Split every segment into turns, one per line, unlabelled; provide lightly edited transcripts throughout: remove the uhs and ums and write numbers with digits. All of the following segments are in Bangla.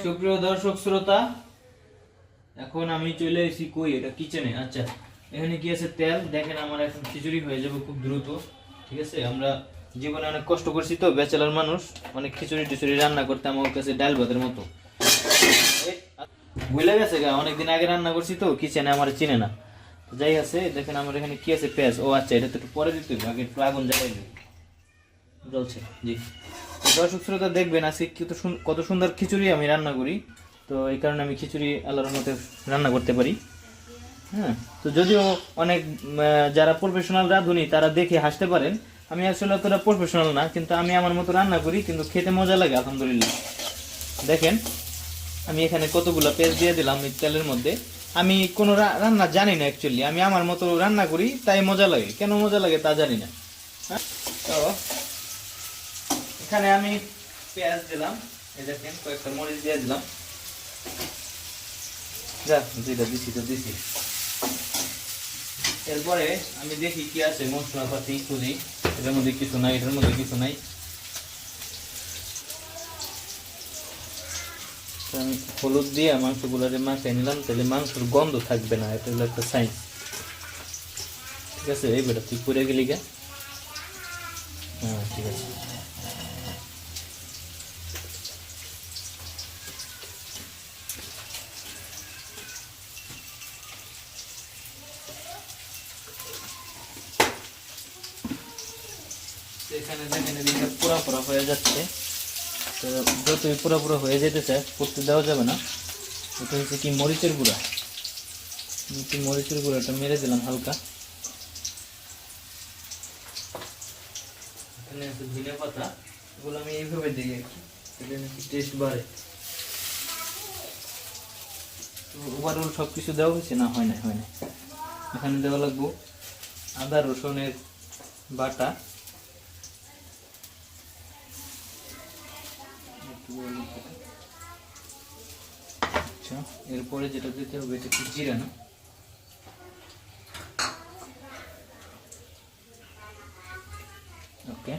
সুপ্রিয় দর্শক শ্রোতা, এখন আমি চলে এসেছি কই এটা কিচেনে। আচ্ছা, এখানে কি আছে? তেল। দেখেন আমার এখন খিচুড়ি হয়ে যাবে খুব দ্রুত। ঠিক আছে, আমরা জীবনে অনেক কষ্ট করছি তো, ব্যাচেলার মানুষ, অনেক খিচুড়ি টিচুড়ি রান্না করতে আমার কাছে ডাল ভাতের মতো ভুলে গেছে গা, অনেকদিন আগে রান্না করছি তো, কিচেনে আমার চিনে না। যাই আছে, দেখেন আমার এখানে কি আছে? পেঁয়াজ। ও আচ্ছা, এটা তো একটু পরে দিতে হবে, আগে একটু আগুন জ্বালাই দিই। জ্বলছে, জি। দর্শক শ্রোতা দেখবেন আজকে কত সুন্দর খিচুড়ি আমি রান্না করি। তো এই কারণে আমি খিচুড়ি আল্লাহর মতে রান্না করতে পারি। হ্যাঁ, তো যদিও অনেক যারা প্রফেশনাল রাঁধুনি তারা দেখে হাসতে পারেন, আমি আসলে অতটা প্রফেশনাল না, কিন্তু আমি আমার মতো রান্না করি, কিন্তু খেতে মজা লাগে আলহামদুলিল্লাহ। দেখেন আমি এখানে কতগুলো পেঁয়াজ দিয়ে দিলাম এই তেলের মধ্যে। আমি কোনো রান্না জানি না অ্যাকচুয়ালি, আমি আমার মতো রান্না করি, তাই মজা লাগে। কেন মজা লাগে তা জানি না। হ্যাঁ, তো এখানে আমি পেঁয়াজ দিলাম, এই দেখেন কয়েকটা মরিচ দিয়ে দিলাম। যা যেটা দিছি তো দিছি। এরপরে আমি দেখি কি আছে মশলাপাতি, খুঁজি। এটার মধ্যে কিছু নাই, এটার মধ্যে কিছু নাই। আমি হলুদ দিয়ে মাংসগুলোরে মাখিয়ে নিলাম, তাহলে মাংসের গন্ধ থাকবে না, এটা হলো একটা সাইন্স। ঠিক আছে, এই বেটা তুই করে গেলি গা। হ্যাঁ ঠিক আছে। এখানে দেখেন এদিকে পুরা পুরা হয়ে যাচ্ছে। তো যতই পুরা পুরা হয়ে যেতেছে করতে দেওয়া যাবে না। এটা হচ্ছে কি মরিচের গুঁড়া। মরিচের গুঁড়াটা মেরে দিলাম হালকা। এখানে আছে ধনে পাতা, এগুলো আমি এইভাবে দিই আর কি, এটা নাকি টেস্ট বাড়ে। তো ওভারঅল সব কিছু দেওয়া হয়েছে না? হয় না, হয় না। এখানে দেওয়া লাগবো আদা রসুনের বাটা। আচ্ছা, এরপরে যেটা দিতে হবে এটা কি জিরা না? ওকে,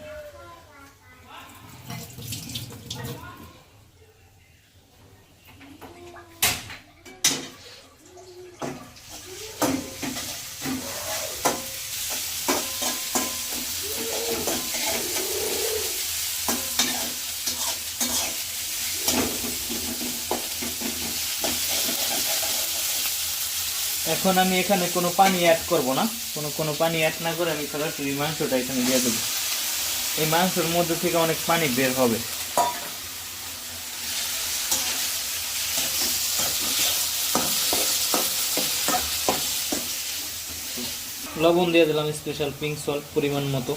এখন আমি এখানে কোনো পানি অ্যাড করব না। কোনো পানি অ্যাড না করে আমি সরাসরি মাংসটা এখানে দিয়ে দেবো। এই মাংসের মধ্যে থেকে অনেক পানি বের হবে। লবণ দিয়ে দিলাম স্পেশাল পিঙ্ক সল্ট পরিমাণ মতো।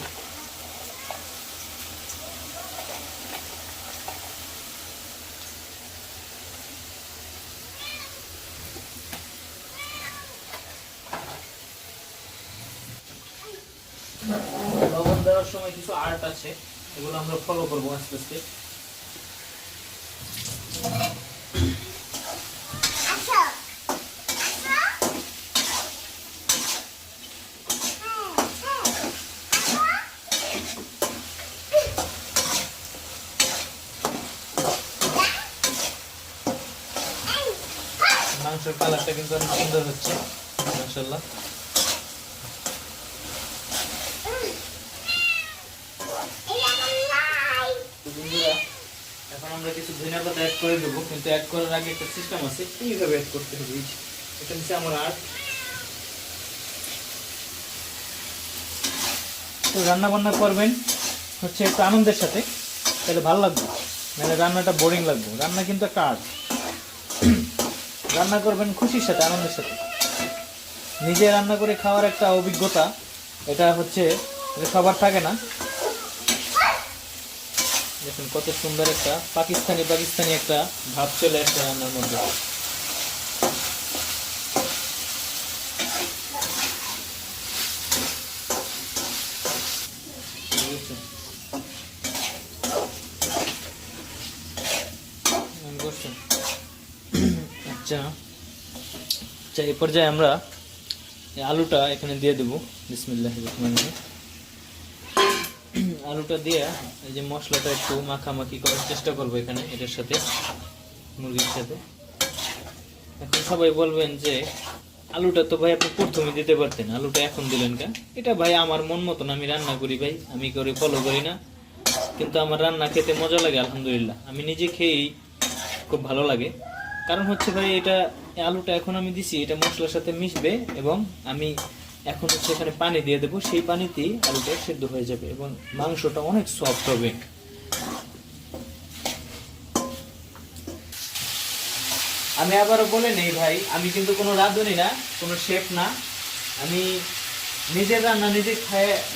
লবণ দেওয়ার সময় কিছু আর্ট আছে, এগুলো আমরা ফলো করবো আস্তে আস্তে। মাংসের কালারটা কিন্তু অনেক সুন্দর হচ্ছে মাশাআল্লাহ। এখন আমরা কিছু ধনিয়া পাতা অ্যাড করে দেবো, কিন্তু অ্যাড করার আগে একটা সিস্টেম আছে, কিভাবে অ্যাড করতে হবে। এটা হচ্ছে আমার আর্ট। তো রান্না বান্না করবেন হচ্ছে একটু আনন্দের সাথে, তাহলে ভালো লাগবে, মানে রান্নাটা বোরিং লাগবে। রান্না কিন্তু একটা আর্ট। রান্না করবেন খুশির সাথে, আনন্দের সাথে। নিজে রান্না করে খাওয়ার একটা অভিজ্ঞতা, এটা হচ্ছে সবার থাকে না। দেখুন কত সুন্দর একটা পাকিস্তানি একটা ভাব চলে আসছে রান্নার মধ্যে। আচ্ছা আচ্ছা, এই পর্যায়ে আমরা আলুটা এখানে দিয়ে দেবো। বিসমিল্লাহির রহমানির রহিম। আলুটা দিয়ে এই যে মশলাটা একটু মাখামাখি করার চেষ্টা করবো এখানে এটার সাথে। মুরগির সাথে। এখন সবাই বলবেন যে আলুটা তো ভাই আপনি প্রথমে দিতে পারতেন, আলুটা এখন দিলেন কেন? এটা ভাই আমার মন মতন আমি রান্না করি ভাই, আমি করে ফলো করি না, কিন্তু আমার রান্না খেতে মজা লাগে আলহামদুলিল্লাহ, আমি নিজে খেয়েই খুব ভালো লাগে। কারণ হচ্ছে ভাই এটা আলুটা এখন আমি দিছি, এটা মশলার সাথে মিশবে এবং আমি এখন হচ্ছে এখানে পানি দিয়ে দেবো, সেই পানিতেই আলুটা সেদ্ধ হয়ে যাবে এবং মাংসটা অনেক সফট হবে। আমি আবারও বলে নেই ভাই, আমি কিন্তু কোনো রাঁধুনি না, কোনো শেফ না, আমি নিজের রান্না নিজে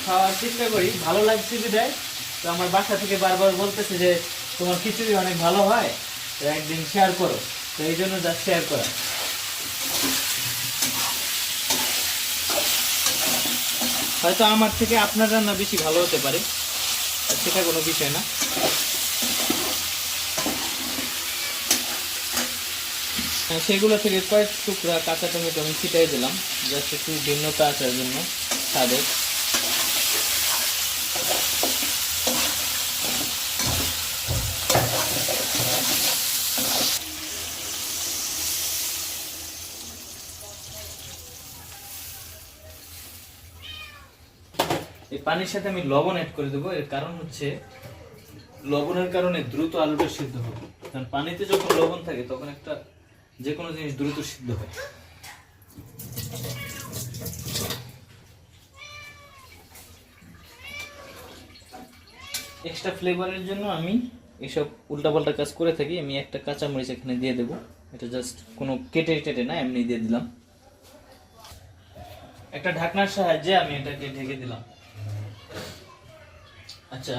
খাওয়ার চেষ্টা করি, ভালো লাগছে বিদায়। তো আমার বাসা থেকে বারবার বলতেছে যে তোমার খিচুড়ি অনেক ভালো হয়, তো একদিন শেয়ার করো, তো এই জন্য যা শেয়ার করা। হয়তো আমার থেকে আপনার রান্না বেশি ভালো হতে পারে, সেটা কোনো বিষয় না। সেগুলো থেকে কয়েক টুকরা কাঁচা টমেটো আমি ছিটাই দিলাম, জাস্ট একটু ভিন্নতা আসার জন্য স্বাদের। এই পানির সাথে আমি লবণ অ্যাড করে দেবো, এর কারণ হচ্ছে লবণের কারণে দ্রুত আলুটা সিদ্ধ হবে, কারণ পানিতে যখন লবণ থাকে তখন একটা যে কোনো জিনিস দ্রুত সিদ্ধ হয়। এক্সট্রা ফ্লেভারের জন্য আমি এইসব উল্টাপাল্টা কাজ করে থাকি, আমি একটা কাঁচামরিচ এখানে দিয়ে দেবো, এটা জাস্ট কোনো কেটে টেটে না, এমনি দিয়ে দিলাম। একটা ঢাকনার সাহায্যে আমি এটাকে ঢেকে দিলাম। আচ্ছা,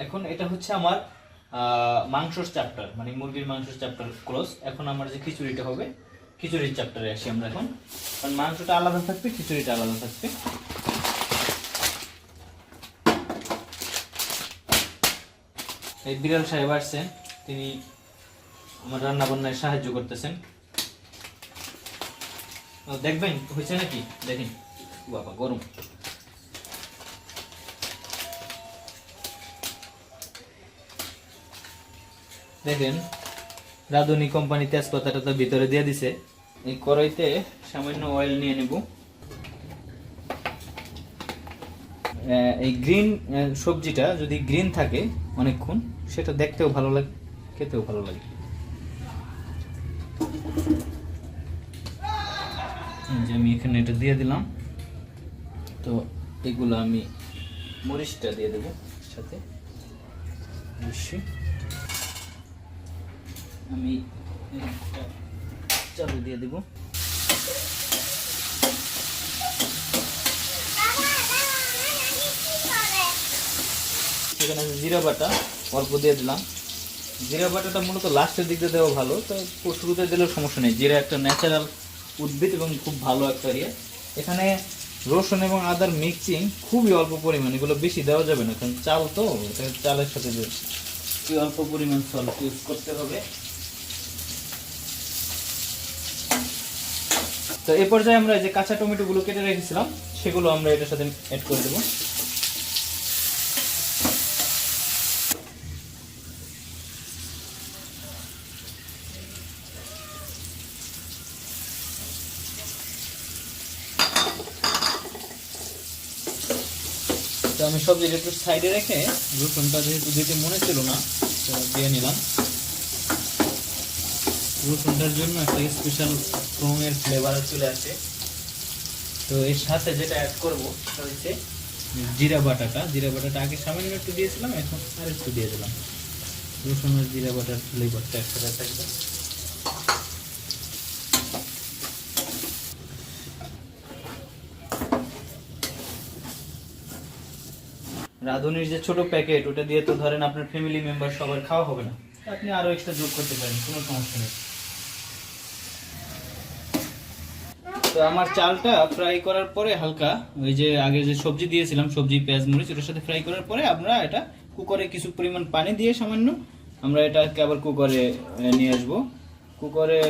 এখন এটা হচ্ছে আমার মাংসর চ্যাপ্টার, মানে মুরগির মাংসের চ্যাপ্টার ক্লোজ। এখন আমার যে খিচুড়িটা হবে, খিচুড়ির চ্যাপ্টারে আসি আমরা এখন, কারণ মাংসটা আলাদা থাকবে, খিচুড়িটা আলাদা থাকবে। এই বিড়াল সাহেব আসছেন, তিনি আমার রান্না বান্নায় সাহায্য করতেছেন, দেখবেন হয়েছে নাকি, দেখেন বাবা গরম। দেখেন রাঁধুনি কোম্পানি তেজপাতাটা তো ভিতরে দিয়ে দিছে। এই কড়াইতে সামান্য অয়েল নিয়ে নেব। এই গ্রিন সবজিটা যদি গ্রিন থাকে অনেকক্ষণ, সেটা দেখতেও ভালো লাগে, খেতেও ভালো লাগে। যে আমি এখানে এটা দিয়ে দিলাম, তো এগুলো আমি মরিচটা দিয়ে দেবো সাথে, অবশ্যই আমি চালু দিয়ে দেব। সেখানে জিরা বাটা অল্প দিয়ে দিলাম। জিরা বাটাটা মূলত লাস্টের দিকে দেওয়া ভালো, তো শুরুতে দিলেও সমস্যা নেই, জিরা একটা ন্যাচারাল উদ্ভিদ এবং খুব ভালো একটা ইয়ে। এখানে রসুন এবং আদার মিক্সিং খুবই অল্প পরিমাণ, এগুলো বেশি দেওয়া যাবে না, কারণ চাল তো, চালের সাথে অল্প পরিমাণ সল্ট ইউজ করতে হবে। তো এই পর্যায়ে আমরা যে কাঁচা টমেটো গুলো কেটে রেখেছিলাম সেগুলো আমরা এটার সাথে অ্যাড করে দেবো। তো আমি সবজিটা একটু সাইডে রেখে রসুনটা যেহেতু দিতে মনে ছিল না, তো দিয়ে নিলাম। রসুনটার জন্য একটা স্পেশাল রঙের ফ্লেভার চলে আসে। তো এর সাথে যেটা অ্যাড করবো সেটা হচ্ছে জিরা বাটাটা। জিরা বাটাটা আগে সামান্য একটু দিয়েছিলাম, এখন আর একটু দিয়ে দিলাম। রসুন আর জিরা বাটার ফ্লেভারটা একসাথে থাকবে। রাঁধুনির যে ছোট প্যাকেট, ওটা দিয়ে তো ধরেন আপনার ফ্যামিলি মেম্বার সবার খাওয়া হবে না, আপনি আরো এক্সট্রা যোগ করতে পারেন, কোনো সমস্যা নেই। তো আমার চালটা ফ্রাই করার পরে হালকা ওই যে আগে যে সবজি দিয়েছিলাম, সবজি পেঁয়াজ মরিচ, ওটার সাথে ফ্রাই করার পরে আমরা এটা কুকারে কিছু পরিমাণ পানি দিয়ে সামান্য আমরা এটাকে আবার কুকারে নিয়ে আসবো। কুকারে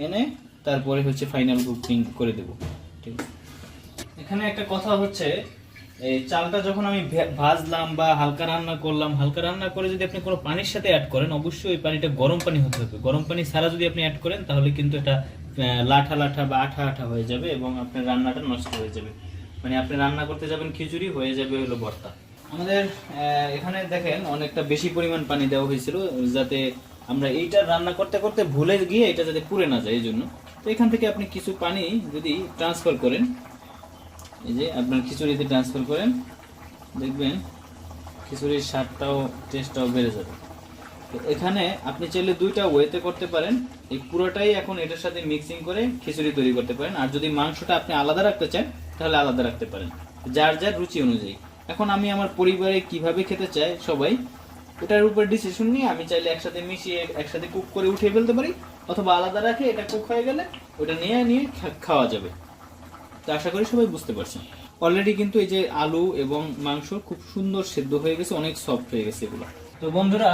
এনে তারপরে হচ্ছে ফাইনাল কুকিং করে দেব। ঠিক আছে, এখানে একটা কথা হচ্ছে, এই চালটা যখন আমি ভাজলাম বা হালকা রান্না করলাম, হালকা রান্না করে যদি আপনি কোনো পানির সাথে অ্যাড করেন, অবশ্যই ওই পানিটা গরম পানি হতে হবে। গরম পানি ছাড়া যদি আপনি অ্যাড করেন তাহলে কিন্তু এটা লাঠা লাঠা বা আঠা আঠা হয়ে যাবে এবং আপনার রান্নাটা নষ্ট হয়ে যাবে। মানে আপনি রান্না করতে যাবেন খিচুড়ি, হয়ে যাবে হলো ভর্তা। আমাদের এখানে দেখেন অনেকটা বেশি পরিমাণ পানি দেওয়া হয়েছিল, যাতে আমরা এইটা রান্না করতে করতে ভুলে গিয়ে এটা যাতে পুড়ে না যায় এই জন্য। তো এখান থেকে আপনি কিছু পানি যদি ট্রান্সফার করেন, এই যে আপনার খিচুড়িতে ট্রান্সফার করেন, দেখবেন খিচুড়ির স্বাদটাও টেস্টটাও বেড়ে যাবে। তো এখানে আপনি চাইলে দুইটা ওয়েতে করতে পারেন। এই পুরোটাই এখন এটার সাথে মিক্সিং করে খিচুড়ি তৈরি করতে পারেন। আর যদি মাংসটা আপনি আলাদা রাখতে চান তাহলে আলাদা রাখতে পারেন, যার যার রুচি অনুযায়ী। এখন আমি আমার পরিবারে কিভাবে খেতে চাই সবাই, ওটার উপর ডিসিশন নিয়ে আমি চাইলে একসাথে মিশিয়ে একসাথে কুক করে উঠিয়ে ফেলতে পারি, অথবা আলাদা রাখে এটা কুক হয়ে গেলে ওটা নিয়ে নিয়ে খাওয়া যাবে। তো আশা করি সবাই বুঝতে পারছেন। অলরেডি কিন্তু এই যে আলু এবং মাংস খুব সুন্দর সেদ্ধ হয়ে গেছে, অনেক সফট হয়ে গেছে এগুলো। তো বন্ধুরা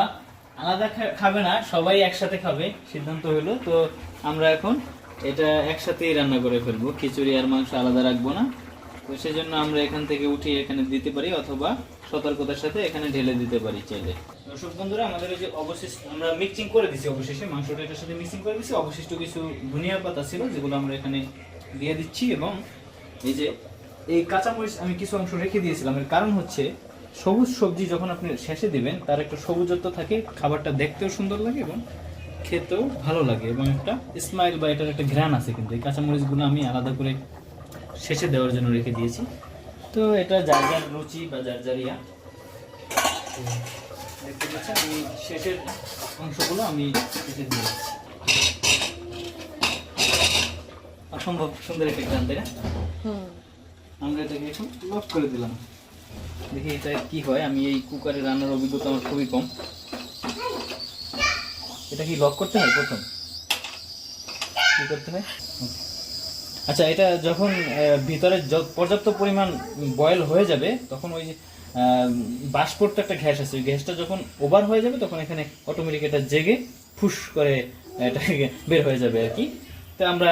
আলাদা খাবে না, সবাই একসাথে খাবে সিদ্ধান্ত হলো। তো আমরা এখন এটা একসাথেই রান্না করে ফেলবো, খিচুড়ি আর মাংস আলাদা রাখবো না। তো সেজন্য আমরা এখান থেকে উঠিয়ে এখানে দিতে পারি, অথবা সতর্কতার সাথে এখানে ঢেলে দিতে পারি চাইলে। দর্শক বন্ধুরা আমাদের এই যে অবশিষ্ট আমরা মিক্সিং করে দিছি, অবশেষে মাংসটা এটার সাথে মিক্সিং করে দিছি। অবশিষ্ট কিছু ধনিয়া পাতা ছিল যেগুলো আমরা এখানে দিয়ে দিচ্ছি, এবং এই যে এই কাঁচামরিচ আমি কিছু অংশ রেখে দিয়েছিলাম। এর কারণ হচ্ছে সবুজ সবজি যখন আপনি শেষে দিবেন তার একটা সবুজত্ব থাকে, খাবারটা দেখতেও সুন্দর লাগে এবং খেতেও ভালো লাগে, এবং একটা স্মাইল বা এটার একটা ঘ্রাণ আছে। কিন্তু এই কাঁচামরিচগুলো আমি আলাদা করে শেষে দেওয়ার জন্য রেখে দিয়েছি। তো এটা যার যার রুচি বা যার যার ইয়া। দেখতে পাচ্ছেন আমি শেষের অংশগুলো আমি শেষে দিয়ে দিচ্ছি। অসম্ভব সুন্দর একটা ঘ্রাণ, তাই না? আমরা এটাকে এখন লক করে দিলাম। দেখি এটা কি হয়। আমি এই কুকারে রান্নার অভিজ্ঞতা আমার খুবই কম। এটা কি লক করতে হয় প্রথম? কি করতে হয়? আচ্ছা, এটা যখন ভিতরে পর্যাপ্ত পরিমাণ বয়েল হয়ে যাবে তখন ওই যে বাষ্পর তো একটা গ্যাস আছে, ওই গ্যাসটা যখন ওভার হয়ে যাবে তখন এখানে অটোমেটিক এটা জেগে ফুস করে এটা বের হয়ে যাবে আর কি। তো আমরা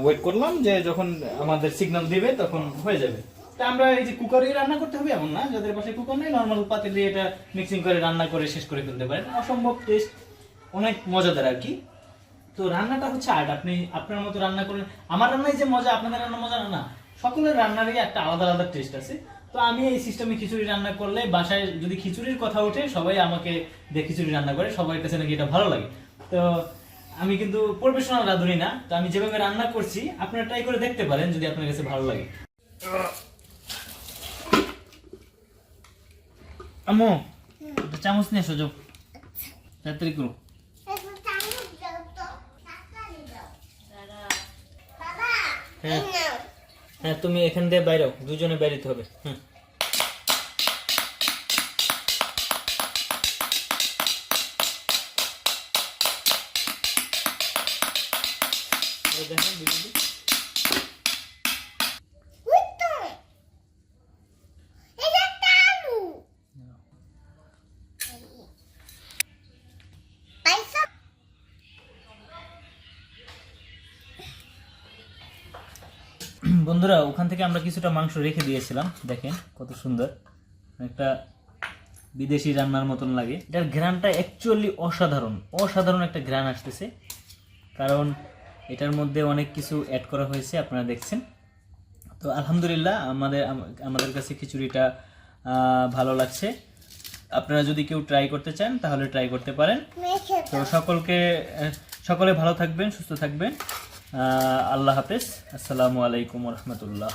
ওয়েট করলাম যে যখন আমাদের সিগন্যাল দিবে তখন হয়ে যাবে। তা আমরা এই যে কুকারে রান্না করতে হবে এমন না, যাদের পাশে কুকার নেই নর্মাল পাতিল দিয়ে এটা মিক্সিং করে রান্না করে শেষ করে ফেলতে পারেন। অসম্ভব টেস্ট, অনেক মজাদার আর কি। তো রান্নাটা হচ্ছে আর্ট, আপনি আপনার মতো রান্না করেন। আমার রান্নাই যে মজা আপনাদের রান্না মজা না, সকলের রান্নারই একটা আলাদা আলাদা টেস্ট আছে। তো আমি এই সিস্টেমে খিচুড়ি রান্না করলে বাসায় যদি খিচুড়ির কথা ওঠে সবাই আমাকে দিয়ে খিচুড়ি রান্না করে, সবার কাছে নাকি এটা ভালো লাগে। তো আমি কিন্তু প্রফেশনাল রাঁধুনি না, তো আমি যেভাবে রান্না করছি আপনারা ট্রাই করে দেখতে পারেন যদি আপনার কাছে ভালো লাগে। আম্মু একটা চামচ নিয়ে এসো, যাও তাড়াতাড়ি করো। হ্যাঁ হ্যাঁ, তুমি এখান দিয়ে বাইরেও, দুজনে বাইরেতে হবে। হ্যাঁ দেখেন ভিডিওটি। বন্ধুরা ওখান থেকে আমরা কিছুটা মাংস রেখে দিয়েছিলাম, দেখেন কত সুন্দর একটা বিদেশি রান্নার মতন লাগে। এটার ঘ্রাণটা অ্যাকচুয়ালি অসাধারণ, অসাধারণ একটা ঘ্রাণ আসতেছে, কারণ এটার মধ্যে অনেক কিছু অ্যাড করা হয়েছে আপনারা দেখছেন। তো আলহামদুলিল্লাহ আমাদের কাছে খিচুড়িটা ভালো লাগছে। আপনারা যদি কেউ ট্রাই করতে চান তাহলে ট্রাই করতে পারেন। তো সকলে ভালো থাকবেন, সুস্থ থাকবেন। আল্লাহ হাফেজ, আসসালামু আলাইকুম ওয়া রাহমাতুল্লাহ।